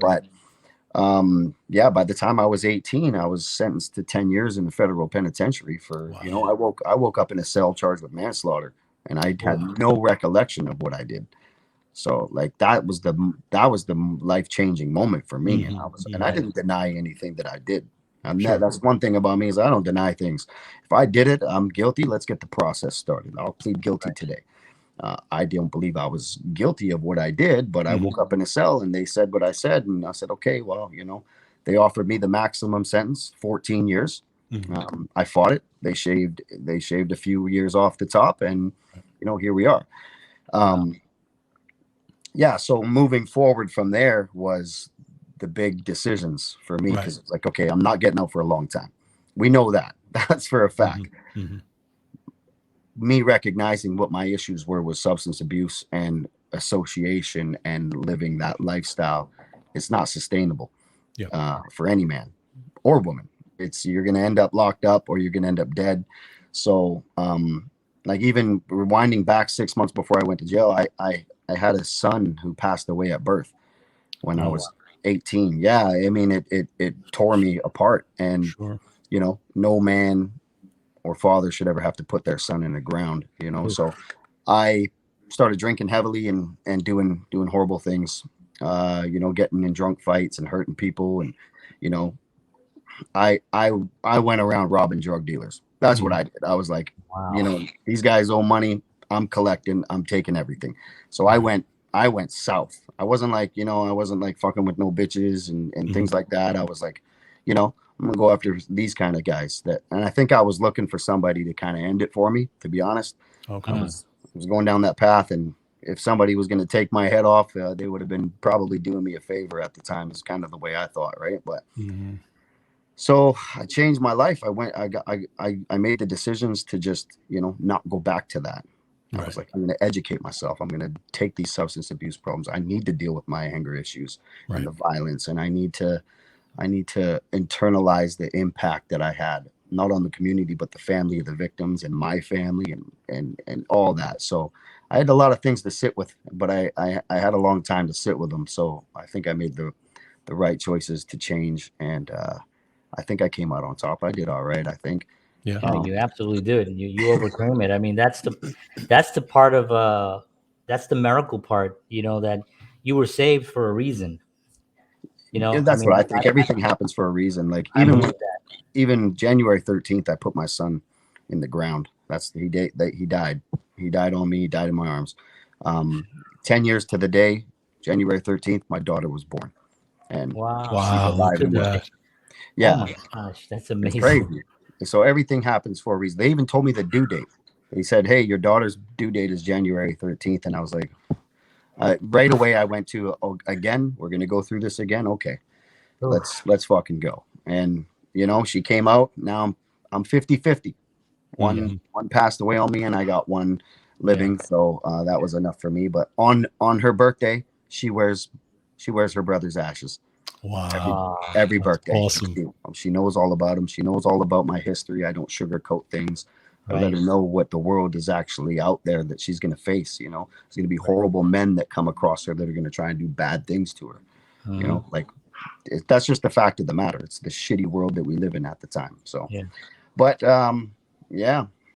But yeah, by the time I was 18, I was sentenced to 10 years in the federal penitentiary for, you know, I woke up in a cell charged with manslaughter, and I had no recollection of what I did. So like that was the life-changing moment for me. And I didn't deny anything that I did. And that's one thing about me is I don't deny things. If I did it, I'm guilty. Let's get the process started. I'll plead guilty today. I don't believe I was guilty of what I did, but I woke up in a cell and they said what I said, and I said, okay, well, you know, they offered me the maximum sentence, 14 years. I fought it. They shaved a few years off the top, and you know, here we are. Yeah, so moving forward from there was the big decisions for me, because it's like, okay, I'm not getting out for a long time. We know that. That's for a fact. Me recognizing what my issues were with substance abuse and association and living that lifestyle, it's not sustainable for any man or woman. It's you're going to end up locked up or you're going to end up dead. So like even rewinding back 6 months before I went to jail, I had a son who passed away at birth when I was 18. Yeah, I mean it tore me apart, and you know, no man or father should ever have to put their son in the ground, you know. So I started drinking heavily and doing horrible things, you know, getting in drunk fights and hurting people. And you know, I went around robbing drug dealers. That's what I did. I was like, you know, these guys owe money, I'm collecting, I'm taking everything. So I went south. I wasn't like, you know, I wasn't like fucking with no bitches and things like that. I was like, you know, I'm gonna go after these kind of guys and I think I was looking for somebody to kind of end it for me, to be honest. I was going down that path, and if somebody was going to take my head off, they would have been probably doing me a favor at the time, is kind of the way I thought. Right. But so I changed my life. I made the decisions to just, you know, not go back to that. I was like, I'm going to educate myself. I'm going to take these substance abuse problems. I need to deal with my anger issues and the violence, and I need to internalize the impact that I had, not on the community, but the family of the victims and my family and all that. So I had a lot of things to sit with, but I had a long time to sit with them. So I think I made the right choices to change. And I think I came out on top. I did all right, I think. Yeah, you absolutely did. You overcame it. I mean, that's the part of that's the miracle part, you know, that you were saved for a reason. You know, I That's mean, what I think. Everything happens for a reason. Like I believe that. even January 13th, I put my son in the ground. He died. He died on me. He died in my arms. 10 years to the day, January 13th, my daughter was born, and she's Wow. alive and well. Oh Yeah, my gosh, that's it's amazing. crazy. So everything happens for a reason. They even told me the due date. They said, "Hey, your daughter's due date is January 13th," and I was like, right away, I went to, oh, again, we're gonna go through this again. Okay, let's fucking go. And you know, she came out. Now I'm 50-50. One passed away on me, and I got one living. So that was enough for me. But on her birthday, she wears her brother's ashes every birthday. Awesome. She knows all about him. She knows all about my history. I don't sugarcoat things. I let Right. her know what the world is actually out there that she's going to face. You know, there's going to be horrible men that come across her that are going to try and do bad things to her. You know, like that's just the fact of the matter. It's the shitty world that we live in at the time. So, Yeah. but yeah,